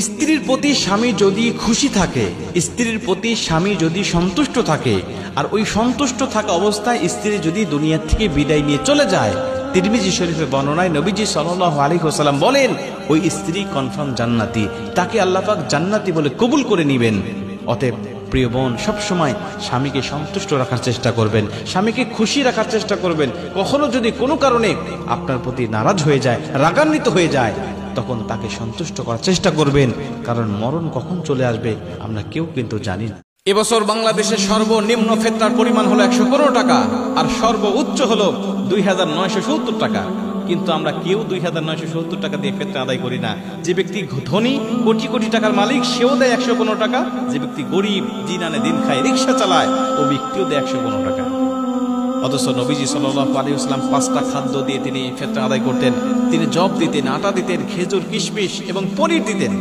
স্ত্রীর প্রতি স্বামী যদি খুশি থাকে, স্ত্রীর প্রতি স্বামী যদি সন্তুষ্ট থাকে, আর ওই সন্তুষ্ট থাকা অবস্থায় স্ত্রী যদি দুনিয়া থেকে বিদায় নিয়ে চলে যায়, তিরমিজি শরীফে বর্ণনায় নবীজি সাল্লাল্লাহু আলাইহি ওয়াসাল্লাম বলেন ওই স্ত্রী কনফার্ম জান্নাতি, তাকে আল্লাহ পাক জান্নাতি বলে কবুল করে নেবেন। অতএব প্রিয় বোন, সবসময় স্বামীকে সন্তুষ্ট রাখার চেষ্টা করবেন, স্বামীকে খুশি রাখার চেষ্টা করবেন। কখনো যদি কোনো কারণে আপনার প্রতি নারাজ হয়ে যায়, রাগান্বিত হয়ে যায়, তখন তাকে সন্তুষ্ট করার চেষ্টা করবেন, কারণ মরণ কখন চলে আসবে আমরা কেউ কিন্তু জানি না। এবছর বাংলাদেশের সর্বনিম্ন ফেতরার পরিমাণ হলো 115 টাকা, আর সর্বোচ্চ হলো 2970 টাকা। কিন্তু আমরা কেউ 2970 টাকা দিয়ে ফেতরা আদায় করি না। যে ব্যক্তি ধনী, কোটি কোটি টাকার মালিক, সেও দেয় 115 টাকা। যে ব্যক্তি গরিব, দিন আনে দিন খায়, রিক্সা চালায়, ও ব্যক্তিও দেয় 115 টাকা। অথচ নবীজি সাল্লাল্লাহু আলাইহি ওয়াসাল্লাম 5টা খাদ্য দিয়ে তিনি ফেতরা আদায় করতেন। তিনি জব দিতেন, আটা দিতেন, খেজুর, কিশমিশ এবং পনির দিতেন।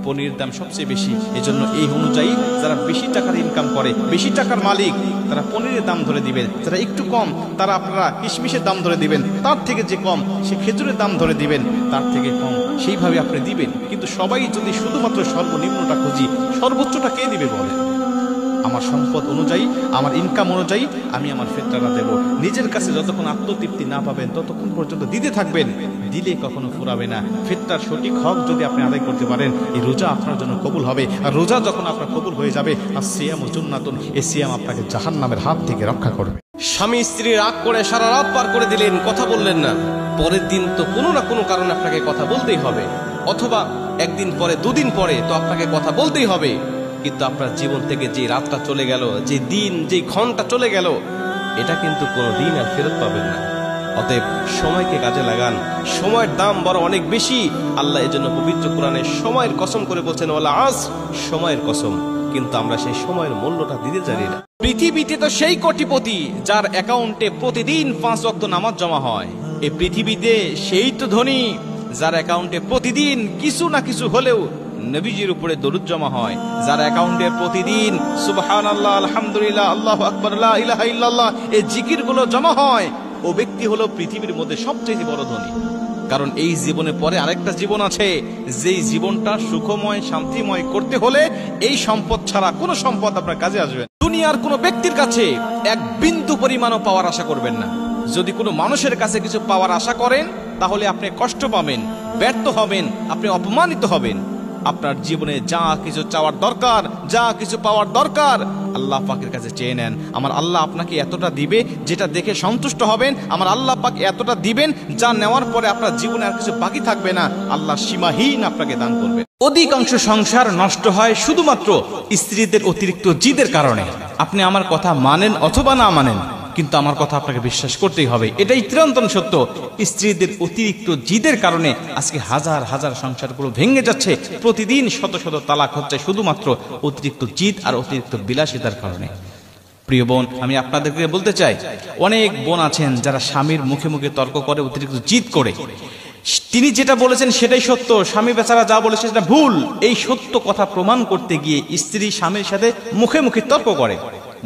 পনির দাম সবচেয়ে বেশি, এজন্য এই অনুযায়ী যারা বেশি টাকার ইনকাম করে, বেশি টাকার মালিক, তারা পনিরের দাম ধরে দিবেন। যারা একটু কম, তারা আপনারা কিশমিশের দাম ধরে দিবেন। তার থেকে যে কম, সে খেজুরের দাম ধরে দিবেন। তার থেকে কম, সেইভাবে আপনি দিবেন। কিন্তু সবাই যদি শুধুমাত্র সর্বনিম্নটা খুঁজি, সর্বোচ্চটা কে দিবে বলে? আমার সম্পদ অনুযায়ী, আমার ইনকাম অনুযায়ী আমি আমার ফেতরাটা দেব। নিজের কাছে যতক্ষণ আত্মতৃপ্তি না পাবেন ততক্ষণ পর্যন্ত দিতে থাকবেন। দিলে কখনো ফুরাবে না। ফেতরার সঠিক হক যদি আপনি আদায় করতে পারেন, এই রোজা আপনার জন্য কবুল হবে। আর রোজা যখন আপনার কবুল হয়ে যাবে, আর সিয়াম জুন্নাতুন, এই সিয়াম আপনাকে জাহান্নামের হাত থেকে রক্ষা করবে। স্বামী স্ত্রী রাগ করে সারা রাত পার করে দিলেন, কথা বললেন না। পরের দিন তো কোনো না কোনো কারণে আপনাকে কথা বলতেই হবে, অথবা একদিন পরে, দুদিন পরে তো আপনাকে কথা বলতেই হবে। কিন্তু আপনার জীবন থেকে যে রাতটা চলে গেল, যে দিন, যে ঘন্টা চলে গেল, এটা কিন্তু কোনো দিন আর ফেরত পাবেন না। অতএব সময়কে কাজে লাগান। সময়ের দাম বড় অনেক বেশি। আল্লাহ এজন্য পবিত্র কোরআনে সময়ের কসম করে বলছেন, ওয়াল আসর, সময়ের কসম। কিন্তু আমরা সেই সময়ের মূল্যটা দিতে জানি না। পৃথিবীতে তো সেই কোটিপতি যার অ্যাকাউন্টে প্রতিদিন 5 ওয়াক্ত নামাজ জমা হয়। এই পৃথিবীতে সেই তো ধনী যার অ্যাকাউন্টে প্রতিদিন কিছু না কিছু হলেও নবীজির উপরে দরুদ জমা হয়, যার অ্যাকাউন্টে প্রতিদিন সুবহানাল্লাহ, আলহামদুলিল্লাহ, আল্লাহু আকবার, লা ইলাহা ইল্লাল্লাহ এই জিকিরগুলো জমা হয়, ও ব্যক্তি হলো পৃথিবীর মধ্যে সবচেয়ে বড় ধনী। কারণ এই জীবনে পরে আরেকটা জীবন আছে, যেই জীবনটা সুখময়, শান্তিময় করতে হলে এই সম্পদ ছাড়া কোনো সম্পদ আপনার কাজে আসবে না। দুনিয়ার কোনো ব্যক্তির কাছে এক বিন্দু পরিমাণও পাওয়ার আশা করবেন না। যদি কোনো মানুষের কাছে কিছু পাওয়ার আশা করেন, তাহলে আপনি কষ্ট পাবেন, ব্যর্থ হবেন, আপনি অপমানিত হবেন। আপনার জীবনে যা কিছু চাওয়ার দরকার, যা কিছু পাওয়ার দরকার, আল্লাহ পাকের কাছে চেয়ে নেন। আমার আল্লাহ আপনাকে এতটা দিবে যেটা দেখে সন্তুষ্ট হবেন। আমার আল্লাহ পাক এতটা দিবেন যা নেওয়ার পরে আপনার জীবনে আর কিছু বাকি থাকবে না। আল্লাহ সীমাহীন আপনাকে দান করবে। অধিকাংশ সংসার নষ্ট হয় শুধুমাত্র স্ত্রীদের অতিরিক্ত জিদের কারণে। আপনি আমার কথা মানেন অথবা না মানেন, কিন্তু আমার কথা আপনাকে বিশ্বাস করতেই হবে, এটাই চিরন্তন সত্য। স্ত্রীদের অতিরিক্ত জিদের কারণে আজকে হাজার হাজার সংসারগুলো ভেঙে যাচ্ছে। প্রতিদিন শত শত তালাক হচ্ছে শুধুমাত্র অতিরিক্ত জিদ আর অতিরিক্ত বিলাসিতার কারণে। প্রিয় বোন, আমি আপনাদেরকে বলতে চাই, অনেক বোন আছেন যারা স্বামীর মুখে মুখে তর্ক করে, অতিরিক্ত জিদ করে। তিনি যেটা বলেছেন সেটাই সত্য, স্বামী বেচারা যা বলেছে সেটা ভুল। এই সত্য কথা প্রমাণ করতে গিয়ে স্ত্রী স্বামীর সাথে মুখে মুখে তর্ক করে।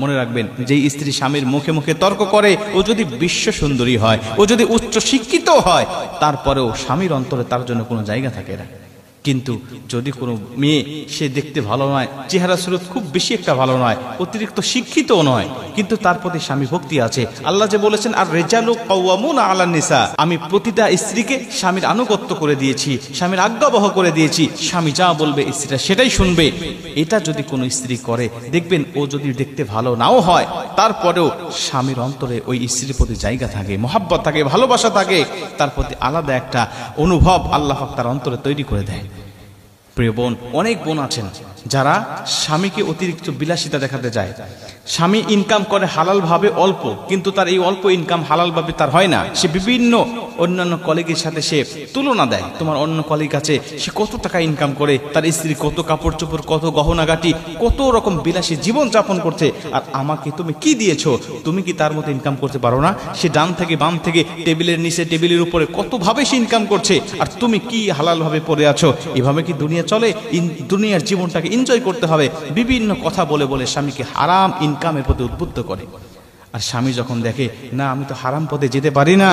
মনে রাখবেন, যে স্ত্রী স্বামীর মুখে মুখে তর্ক করে, ও যদি বিশ্ব সুন্দরী হয়, ও যদি উচ্চ শিক্ষিত হয়, তারপরেও স্বামীর অন্তরে তার জন্য কোনো জায়গা থাকে না। কিন্তু যদি কোনো মেয়ে, সে দেখতে ভালো নয়, চেহারা সুরত খুব বেশি একটা ভালো নয়, অতিরিক্ত শিক্ষিতও নয়, কিন্তু তার প্রতি স্বামী ভক্তি আছে। আল্লাহ যে বলেছেন, আর রিজালু কাওয়ামুনা আলান নিসা, আমি প্রতিটা স্ত্রীকে স্বামীর আনুগত্য করে দিয়েছি, স্বামীর আজ্ঞাবহ করে দিয়েছি। স্বামী যা বলবে স্ত্রীরা সেটাই শুনবে। এটা যদি কোনো স্ত্রী করে, দেখবেন ও যদি দেখতে ভালো নাও হয়, তারপরেও স্বামীর অন্তরে ওই স্ত্রীর প্রতি জায়গা থাকে, মহাব্বত থাকে, ভালোবাসা থাকে, তার প্রতি আলাদা একটা অনুভব আল্লাহ পাক তার অন্তরে তৈরি করে দেয়। প্রিয় বোন, অনেক বোন আছেন যারা স্বামীকে অতিরিক্ত বিলাসিতা দেখাতে যায়। স্বামী ইনকাম করে হালাল ভাবে অল্প, কিন্তু তার এই অল্প ইনকাম হালাল ভাবে তার হয় না। সে বিভিন্ন অন্যান্য কলিগের সাথে সে তুলনা দেয়, তোমার অন্য কলিগ আছে, সে কত টাকা ইনকাম করে, তার স্ত্রী কত কাপড় চোপড়, কত গহনাগাটি, কত রকম বিলাসী জীবন যাপন করছে, আর আমাকে তুমি কি দিয়েছো? তুমি কি তার মতো ইনকাম করতে পারো না? সে ডান থেকে বাম থেকে, টেবিলের নিচে, টেবিলের উপরে, কত ভাবে সে ইনকাম করছে, আর তুমি কি হালাল ভাবে পড়ে আছো? এভাবে কি দুনিয়া চলে? দুনিয়ার জীবনটাকে এনজয় করতে হবে। বিভিন্ন কথা বলে বলে স্বামীকে হারাম ইনকামের প্রতি উদ্বুদ্ধ করে। আর স্বামী যখন দেখে না আমি তো হারাম পথে যেতে পারি না,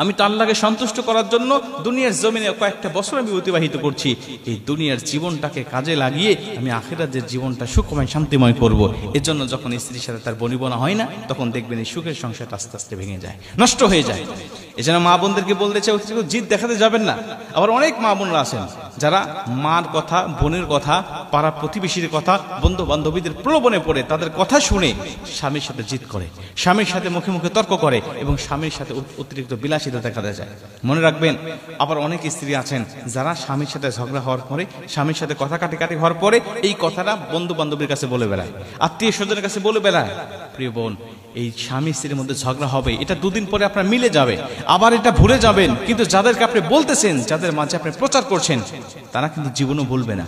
আমি তো আল্লাহকে সন্তুষ্ট করার জন্য দুনিয়ার জমিনে কয়েকটা বছর আমি অতিবাহিত করছি, এই দুনিয়ার জীবনটাকে কাজে লাগিয়ে আমি আখিরাতের জীবনটা সুখময় শান্তিময় করব, এর জন্য যখন স্ত্রীর সাথে তার বনিবনা হয় না, তখন দেখবেন এই সুখের সংসারটা আস্তে আস্তে ভেঙে যায়, নষ্ট হয়ে যায়। এজন্য মা বোনদেরকে বলতে চাই অতিরিক্ত জিদ দেখাতে যাবেন না। আবার অনেক মা বোনরা আছেন যারা মার কথা, বোনের কথা, পাড়া প্রতিবেশীর কথা, বন্ধু বান্ধবীদের প্রলোভনে পড়ে তাদের কথা শুনে স্বামীর সাথে জিদ করে, স্বামীর সাথে মুখে মুখে তর্ক করে এবং স্বামীর সাথে অতিরিক্ত বিলাসিতা দেখা যায়। মনে রাখবেন, আবার অনেক স্ত্রী আছেন যারা স্বামীর সাথে ঝগড়া হওয়ার পরে, স্বামীর সাথে কথা কাটি হওয়ার পরে এই কথাটা বন্ধু বান্ধবীর কাছে বলে বেড়ায়, আত্মীয় স্বজনের কাছে বলে বেড়ায়। প্রিয় বোন, এই স্বামী স্ত্রীর মধ্যে ঝগড়া হবে, এটা দুদিন পরে আপনার মিলে যাবে, আবার এটা ভুলে যাবেন, কিন্তু যাদেরকে আপনি বলতেছেন, যাদের মাঝে আপনি প্রচার করছেন, তারা কিন্তু জীবনও ভুলবে না।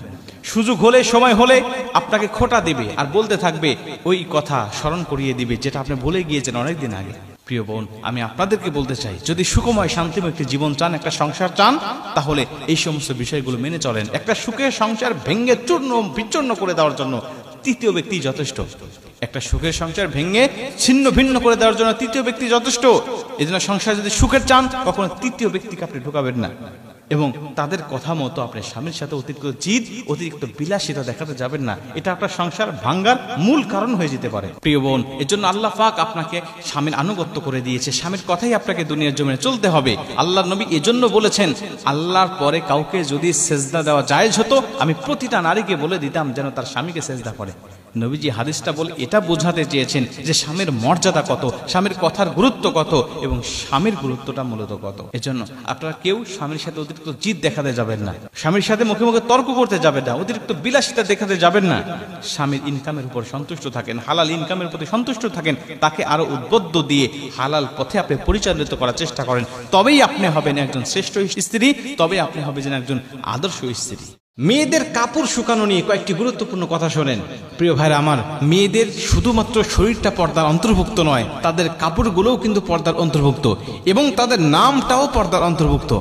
সুযোগ হলে, সময় হলে আপনাকে খোঁটা দিবে আর বলতে থাকবে, ওই কথা স্মরণ করিয়ে দিবে যেটা আপনি ভুলে গিয়েছেন অনেকদিন আগে। প্রিয় বোন, আমি আপনাদেরকে বলতে চাই, যদি সুখময় শান্তিময় একটি জীবন চান, একটা সংসার চান, তাহলে এই সমস্ত বিষয়গুলো মেনে চলেন। একটা সুখের সংসার ভেঙে চূর্ণ বিচ্ছিন্ন করে দেওয়ার জন্য তৃতীয় ব্যক্তি যথেষ্ট। একটা সুখের সংসার ভেঙে ছিন্ন ভিন্ন করে দেওয়ার জন্য তৃতীয় ব্যক্তি যথেষ্ট। এই জন্য সংসার যদি সুখের চান, কখনো তৃতীয় ব্যক্তিকে আপনি ঢোকাবেন না এবং তাদের কথা মতো আপনার স্বামীর সাথে অতিরিক্ত জিদ, অতিরিক্ত বিলাসিতা দেখাতে যাবেন না। এটা আপনার সংসার ভাঙ্গার মূল কারণ হয়ে যেতে পারে। প্রিয় বোন, এর জন্য আল্লাহ পাক আপনাকে স্বামীর আনুগত্য করে দিয়েছে, স্বামীর কথাই আপনাকে দুনিয়ার জমিনে চলতে হবে। আল্লাহর নবী এজন্য বলেছেন, আল্লাহর পরে কাউকে যদি সেজদা দেওয়া জায়েজ হতো, আমি প্রতিটা নারীকে বলে দিতাম যেন তার স্বামীকে সেজদা করে। নবীজি হাদিসটা বলে এটা বোঝাতে চেয়েছেন যে স্বামীর মর্যাদা কত, স্বামীর কথার গুরুত্ব কত এবং স্বামীর গুরুত্বটা মূলত কত। এজন্য আপনারা কেউ স্বামীর সাথে অতিরিক্ত জিদ দেখাতে যাবেন না, স্বামীর সাথে মুখে মুখে তর্ক করতে যাবেন না, অতিরিক্ত বিলাসিতা দেখাতে যাবেন না। স্বামীর ইনকামের উপর সন্তুষ্ট থাকেন, হালাল ইনকামের প্রতি সন্তুষ্ট থাকেন, তাকে আরো উদ্বুদ্ধ দিয়ে হালাল পথে আপনি পরিচালিত করার চেষ্টা করেন, তবেই আপনি হবেন একজন শ্রেষ্ঠ স্ত্রী, তবে আপনি হবেন একজন আদর্শ স্ত্রী। মেয়েদের কাপড় শুকানো নিয়ে কয়েকটি গুরুত্বপূর্ণ কথা শোনেন। প্রিয় ভাইরা আমার, মেয়েদের শুধুমাত্র শরীরটা পর্দার অন্তর্ভুক্ত নয়, তাদের কাপড়গুলোও কিন্তু পর্দার অন্তর্ভুক্ত এবং তাদের নামটাও পর্দার অন্তর্ভুক্ত।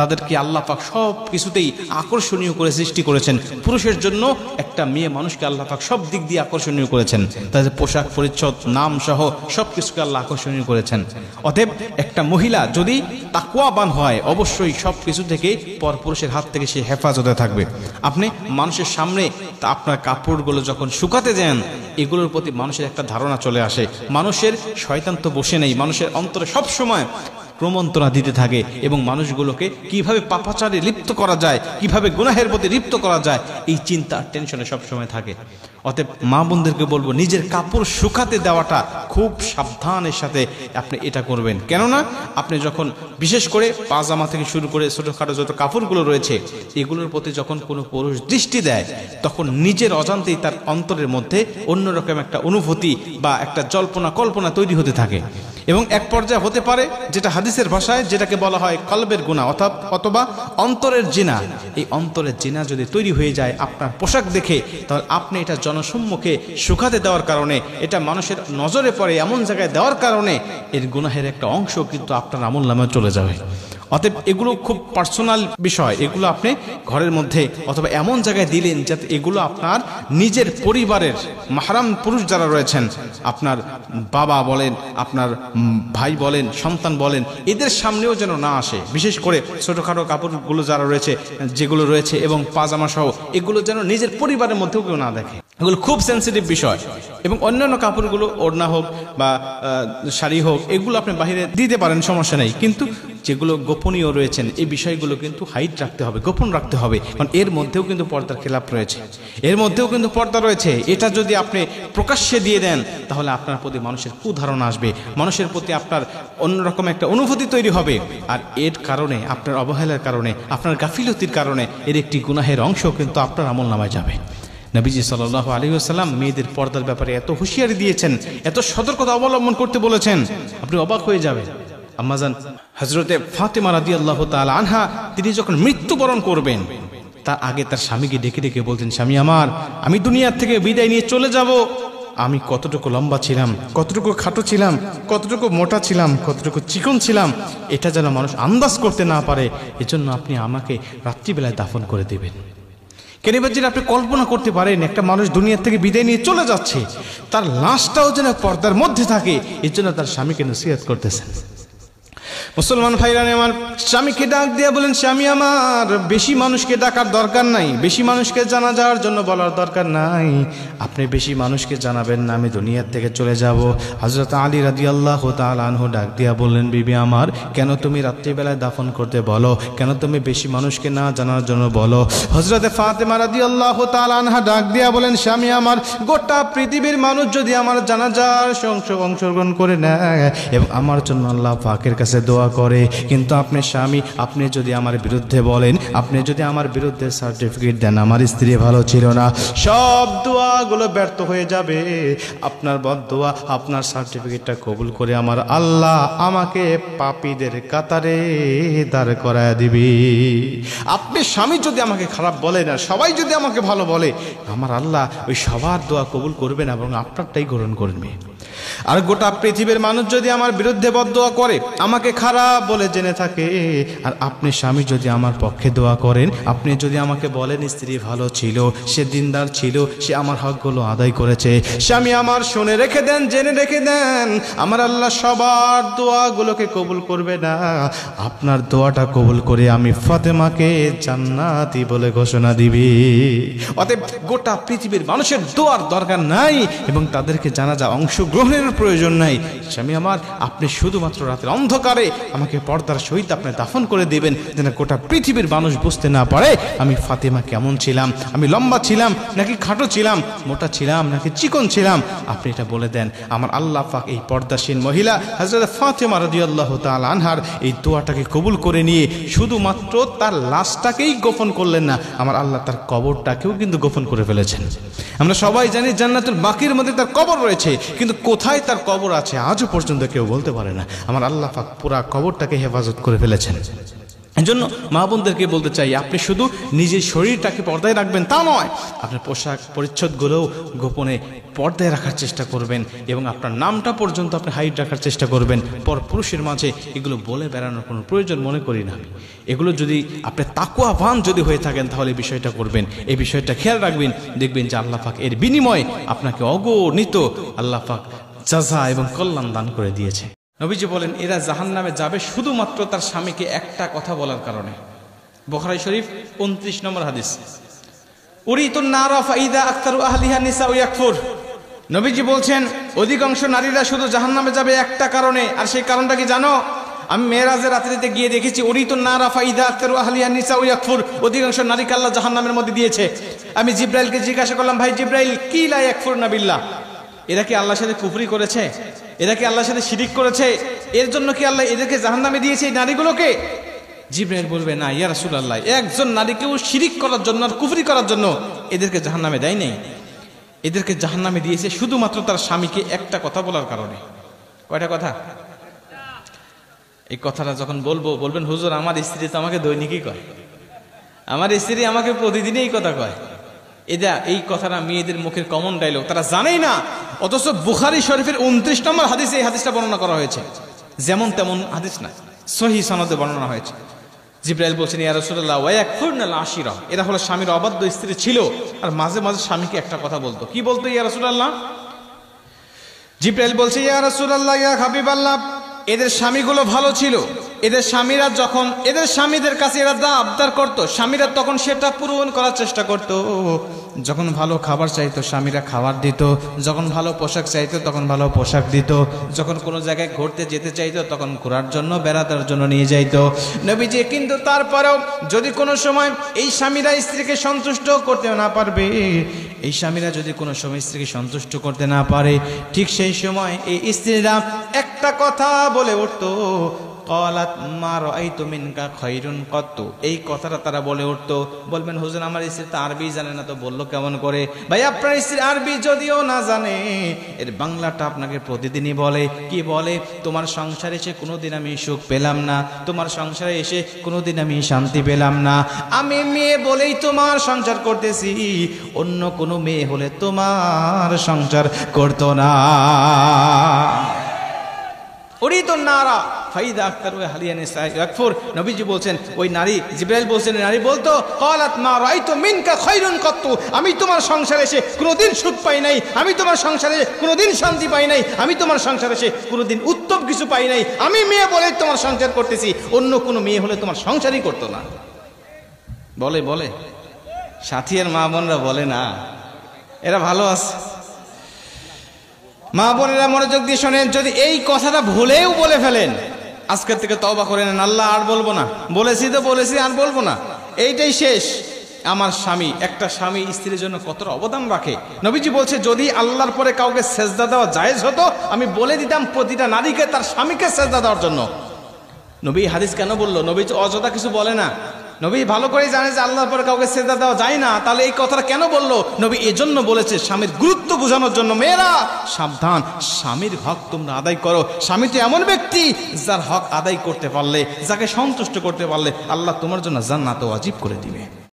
তাদেরকে আল্লাহ পাক সব কিছুতেই আকর্ষণীয় করে সৃষ্টি করেছেন। পুরুষের জন্য একটা মেয়ে মানুষকে আল্লাহ পাক সব দিক দিয়ে আকর্ষণীয় করেছেন, তাদের পোশাক পরিচ্ছদ, নাম সহ সব কিছুকে আল্লাহ আকর্ষণীয় করেছেন। অতএব একটা মহিলা যদি তাকওয়াবান হয়, অবশ্যই সব কিছু থেকে পরপুরুষের হাত থেকে সে হেফাজতে থাকবে। আপনি মানুষের সামনে আপনার কাপড়গুলো যখন শুকাতে যান, এগুলোর প্রতি মানুষের একটা ধারণা চলে আসে। মানুষের শয়তান তো বসে নেই, মানুষের অন্তরে সব সময় প্রমন্ত্রণা দিতে থাকে এবং মানুষগুলোকে কিভাবে পাপাচারে লিপ্ত করা যায়, কিভাবে গুনাহের প্রতি লিপ্ত করা যায়, এই চিন্তা টেনশনে সবসময় থাকে। অতএব মা বোনদেরকে বলবো, নিজের কাপড় শুকাতে দেওয়াটা খুব সাবধানের সাথে আপনি এটা করবেন। কেননা আপনি যখন বিশেষ করে পাজামা থেকে শুরু করে ছোটখাটো যত কাপড়গুলো রয়েছে, এগুলোর প্রতি যখন কোনো পুরুষ দৃষ্টি দেয়, তখন নিজের অজান্তেই তার অন্তরের মধ্যে অন্যরকম একটা অনুভূতি বা একটা জল্পনা কল্পনা তৈরি হতে থাকে এবং এক পর্যায়ে হতে পারে যেটা হাদিসের ভাষায় যেটাকে বলা হয় কলবের গুনাহ অথবা অন্তরের জিনা। এই অন্তরের জিনা যদি তৈরি হয়ে যায় আপনার পোশাক দেখে, তাহলে আপনি এটা জনসম্মুখে শুকাতে দেওয়ার কারণে, এটা মানুষের নজরে পড়ে এমন জায়গায় দেওয়ার কারণে এর গুনাহের একটা অংশ কিন্তু আপনার আমলনামায় চলে যাবে। অতএব এগুলো খুব পার্সোনাল বিষয়, এগুলো আপনি ঘরের মধ্যে অথবা এমন জায়গায় দিলেন যাতে এগুলো আপনার নিজের পরিবারের মাহরাম পুরুষ যারা রয়েছেন, আপনার বাবা বলেন, আপনার ভাই বলেন, সন্তান বলেন, এদের সামনেও যেন না আসে। বিশেষ করে ছোটোখাটো কাপড়গুলো যারা রয়েছে, যেগুলো রয়েছে এবং পাজামা সহ, এগুলো যেন নিজের পরিবারের মধ্যেও কেউ না দেখে। এগুলো খুব সেন্সিটিভ বিষয়। এবং অন্যান্য কাপড়গুলো ওড়না হোক বা শাড়ি হোক, এগুলো আপনি বাইরে দিতে পারেন, সমস্যা নেই, কিন্তু যেগুলো গোপনীয় রয়েছেন এই বিষয়গুলো কিন্তু হাইড রাখতে হবে, গোপন রাখতে হবে, কারণ এর মধ্যেও কিন্তু পর্দার খেলাপ রয়েছে, এর মধ্যেও কিন্তু পর্দা রয়েছে। এটা যদি আপনি প্রকাশ্যে দিয়ে দেন, তাহলে আপনার প্রতি মানুষের কুধারণা আসবে, মানুষের প্রতি আপনার অন্যরকম একটা অনুভূতি তৈরি হবে, আর এর কারণে, আপনার অবহেলার কারণে, আপনার গাফিলতির কারণে এর একটি গুনাহের অংশ কিন্তু আপনার আমলনামায় যাবে। নবীজি সাল্লাল্লাহু আলাইহি ওয়াসাল্লাম মেয়েদের পর্দার ব্যাপারে এত হুঁশিয়ারি দিয়েছেন, এত সতর্কতা অবলম্বন করতে বলেছেন, আপনি অবাক হয়ে যাবেন। আম্মাজান হযরতে ফাতেমা রাদিয়াল্লাহু তাআলা আনহা, তিনি যখন মৃত্যুবরণ করবেন, তার আগে তার স্বামীকে ডেকে ডেকে বলতেন, স্বামী আমার, আমি দুনিয়ার থেকে বিদায় নিয়ে চলে যাব, আমি কতটুকু লম্বা ছিলাম, কতটুকু খাটো ছিলাম, কতটুকু মোটা ছিলাম, কতটুকু চিকন ছিলাম, এটা যেন মানুষ আন্দাজ করতে না পারে, এজন্য আপনি আমাকে রাত্রিবেলায় দাফন করে দেবেন। কেনিবাজির আপনি কল্পনা করতে পারেন একটা মানুষ দুনিয়া থেকে বিদায় নিয়ে চলে যাচ্ছে, তার লাশটাও যেন পর্দার মধ্যে থাকে, এর জন্য তার স্বামীকে নসিহত করতেছেন। মুসলমান ভাইরান আমার, স্বামীকে ডাক দিয়ে বলেন, স্বামী আমার, বেশি মানুষকে ডাকার দরকার নাই, বেশি মানুষকে জানা যাওয়ার জন্য বলার দরকার নাই, আপনি বেশি মানুষকে জানাবেন না আমি দুনিয়ার থেকে চলে যাব। হযরত আলী রাদিয়াল্লাহু তাআলা আনহু ডাক দিয়া বললেন, বিবি আমার, কেন তুমি রাত্রিবেলায় দাফন করতে বলো, কেন তুমি বেশি মানুষকে না জানার জন্য বলো? হযরতে ফাতেমা রাদিয়াল্লাহু তাআলা আনহা ডাক দিয়া বলেন, স্বামী আমার, গোটা পৃথিবীর মানুষ যদি আমার জানাজার অংশগ্রহণ করে নেয় এবং আমার জন্য আল্লাহ পাকের কাছে দোয়া করে, কিন্তু আপনি স্বামী, আপনি যদি আমার বিরুদ্ধে বলেন, আপনি যদি আমার বিরুদ্ধে সার্টিফিকেট দেন আমার স্ত্রী ভালো ছিল না, সব দোয়াগুলো ব্যর্থ হয়ে যাবে, আপনার বদদোয়া, আপনার সার্টিফিকেটটা কবুল করে আমার আল্লাহ আমাকে পাপীদের কাতারে দাঁড় করায় দিবি। আপনি স্বামী যদি আমাকে খারাপ বলে না, সবাই যদি আমাকে ভালো বলে, আমার আল্লাহ ওই সবার দোয়া কবুল করবে না, এবং আপনারটাই গ্রহণ করবে। আর গোটা পৃথিবীর মানুষ যদি আমার বিরুদ্ধে বদদোয়া করে, আমাকে খারাপ বলে জেনে থাকে, আর আপনি স্বামী যদি আমার পক্ষে দোয়া করেন, আপনি যদি আমাকে বলেন স্ত্রী ভালো ছিল, সে দিনদার ছিল, সে আমার হকগুলো আদায় করেছে, স্বামী আমার শুনে রেখে দেন, জেনে রেখে দেন, আমার আল্লাহ সবার দোয়াগুলোকে কবুল করবে না, আপনার দোয়াটা কবুল করে আমি ফাতেমাকে জান্নাতি বলে ঘোষণা দিবি। অতএব গোটা পৃথিবীর মানুষের দোয়ার দরকার নাই এবং তাদেরকে জানাজা অংশগ্রহণের প্রয়োজন নাই। স্বামী আমার, আপনি শুধুমাত্র রাতের অন্ধকারে আমাকে পর্দার সহিত আপনি দাফন করে দেবেন, যেন গোটা পৃথিবীর মানুষ বুঝতে না পারে আমি ফাতেমা কেমন ছিলাম, আমি লম্বা ছিলাম নাকি খাটো ছিলাম, মোটা ছিলাম নাকি চিকন ছিলাম, আপনি এটা বলে দেন। আমার আল্লাহ পাক এই পর্দাসীন মহিলা হযরত ফাতেমা রাদিয়াল্লাহু তাআলা আনহার এই দোয়াটাকে কবুল করে নিয়ে শুধুমাত্র তার লাশটাকেই গোপন করলেন না, আমার আল্লাহ তার কবরটাকেও কিন্তু গোপন করে ফেলেছেন। আমরা সবাই জানি জান্নাতুল বাকির মধ্যে তার কবর রয়েছে, কিন্তু কোথায় তার কবর আছে আজও পর্যন্ত কেউ বলতে পারে না। আমার আল্লাহ পাক পুরা কবরটাকে হেফাজত করে ফেলেছেন। এজন্য মা বোনদেরকে বলতে চাই, আপনি শুধু নিজের শরীরটাকে পর্দায় রাখবেন তা নয়, আপনার পোশাক পরিচ্ছদগুলোও গোপনে পর্দায় রাখার চেষ্টা করবেন, এবং আপনার নামটা পর্যন্ত আপনি হাইড রাখার চেষ্টা করবেন। পর পুরুষের মাঝে এগুলো বলে বেড়ানোর কোনো প্রয়োজন মনে করি না। এগুলো যদি আপনি তাকওয়াবান যদি হয়ে থাকেন, তাহলে এই বিষয়টা করবেন, এই বিষয়টা খেয়াল রাখবেন, দেখবেন যে আল্লাহ পাক এর বিনিময়ে আপনাকে অগণিত আল্লাহ পাক জাযা এবং কল্যাণ দান করে দিয়েছে। নবীজি বলেন, এরা জাহান্নামে যাবে শুধুমাত্র তার স্বামীকে একটা কথা বলার কারণে। বুখারী শরীফ 29 নম্বর হাদিস, উরিতুন নারা ফাইদা আকতারু আহলিহা নিসা ইয়াকফুর। নবীজি বলছেন, অধিকাংশ নারীরা শুধু জাহান্নামে যাবে একটা কারণে, আর সেই কারণটা কি জানো? আমি মেরাজের রাত্রিতে গিয়ে দেখেছি, উরিতুন নারা ফাইদা আকতারু আহলিহা নিসা ইয়াকফুর, অধিকাংশ নারীকে আল্লাহ জাহান্নামের মধ্যে দিয়েছে। আমি জিব্রাইলকে জিজ্ঞাসা করলাম, ভাই জিব্রাইল, কি লা ইয়াকফুরনা বিল্লাহ, এরা কি আল্লাহর সাথে কুফরি করেছে, এরা কি আল্লাহর সাথে শিরিক করেছে, এর জন্য কি আল্লাহ এদেরকে জাহান্নামে দিয়েছে এই নারীগুলোকে? জিবরাইল বলবে, না ইয়া রাসূলুল্লাহ, একজন নারীকেও শিরিক করার জন্য আর কুফরি করার জন্য এদেরকে জাহান্নামে দেয় নাই, এদেরকে জাহান্নামে দিয়েছে শুধুমাত্র তার স্বামীকে একটা কথা বলার কারণে। কয়টা কথা? এই কথাটা যখন বলবো বলবেন, হুজুর আমার স্ত্রী তো আমাকে দৈনিকই কয়, আমার স্ত্রী আমাকে প্রতিদিনই এই কথা কয়। এই কথাটা মেয়েদের মুখের কমন ডায়লগ, তারা জানেই না। অথচ বুখারী শরীফের 29 নম্বর হাদিসে এই হাদিসটা বর্ণনা করা হয়েছে, যেমন তেমন হাদিস না, সহিহ সনদে বর্ণনা হয়েছে। জিবরাইল বলছেন, ইয়া রাসূলুল্লাহ ওয়া ইয়াকফুরনাল আশিরা, এরা হলো স্বামীর অবাধ্য স্ত্রী ছিল, আর মাঝে মাঝে স্বামীকে একটা কথা বলতো। কি বলতো ইয়া রাসূলুল্লাহ? জিবরাইল বলছে, ইয়া রাসূলুল্লাহ, ইয়া হাবিবাল্লাহ, এদের স্বামীগুলো ভালো ছিল, এদের স্বামীরা যখন এদের স্বামীদের কাছে এরা যা আবদার করতো, স্বামীরা তখন সেটা পূরণ করার চেষ্টা করত। যখন ভালো খাবার চাইতো স্বামীরা খাবার দিত, যখন ভালো পোশাক চাইতো তখন ভালো পোশাক দিত, যখন কোনো জায়গায় ঘুরতে যেতে চাইতো তখন ঘোরার জন্য বেড়াতার জন্য নিয়ে যাইতো নবীজি। কিন্তু তারপরেও যদি কোনো সময় এই স্বামীরা স্ত্রীকে সন্তুষ্ট করতে না পারবে, এই স্বামীরা যদি কোনো সময় স্ত্রীকে সন্তুষ্ট করতে না পারে, ঠিক সেই সময় এই স্ত্রীরা একটা কথা বলে উঠতো, ক্বালাত মা রাআইতু মিনকা খায়রুন কত্তু। এই কথাটা তারা বলে উঠতো। বলবেন, হুজুর আমার স্ত্রী তো আরবি জানে না, তো বললো কেমন করে? ভাই, আপনার স্ত্রী আরবি যদিও না জানে, এর বাংলাটা আপনাকে প্রতিদিনই বলে। কি বলে? তোমার সংসারে এসে কোনোদিন আমি সুখ পেলাম না, তোমার সংসারে এসে কোনোদিন আমি শান্তি পেলাম না, আমি মেয়ে বলেই তোমার সংসার করতেছি, অন্য কোনো মেয়ে হলে তোমার সংসার করতো না। উরিতুন নারা ফাইদা আক্তার ওয়া হালিয়ান ইয়াকফুর। নবীজি বলছেন ওই নারী, জিবরাইল বলছেন নারী বলতো ক্বালাত মা রাআইতু মিনকা খায়রুন কাত্তু, আমি তোমার সংসারে এসে কোনোদিন সুখ পাই নাই, আমি তোমার সংসারে কোনোদিন শান্তি পাই নাই, আমি তোমার সংসারে এসে কোনোদিন উত্তম কিছু পাই নাই, আমি মেয়ে বলে তোমার সংসার করতেছি, অন্য কোনো মেয়ে হলে তোমার সংসারই করতো না। বলে বলে সাথীর মা বোনরা বলে না, এরা ভালো আছে। মা বোনেরা মনোযোগ দিয়ে শোনেন, যদি এই কথাটা ভুলেও বলে ফেলেন আজকের থেকে তওবা করে নেন, আল্লাহ আর বলবো না, বলেছি তো বলেছি আর বলবো না, এইটাই শেষ। আমার স্বামী, একটা স্বামী স্ত্রীর জন্য কতটা অবদান রাখে। নবীজি বলছে যদি আল্লাহর পরে কাউকে সেজদা দেওয়া জায়েজ হতো আমি বলে দিতাম প্রতিটা নারীকে তার স্বামীকে সেজদা দেওয়ার জন্য। নবী হাদিস কেন বললো? নবী অযথা কিছু বলে না, নবী ভালো করেই জানে যে আল্লাহর পরে কাউকে সেজদা দেওয়া যায় না, তাহলে এই কথাটা কেন বললো? নবী এজন্য বলেছে স্বামীর গুরুত্ব বোঝানোর জন্য। মেয়েরা সাবধান, স্বামীর হক তোমরা আদায় করো। স্বামী তো এমন ব্যক্তি যার হক আদায় করতে পারলে, যাকে সন্তুষ্ট করতে পারলে আল্লাহ তোমার জন্য জান্নাত ওয়াজিব করে দিবে।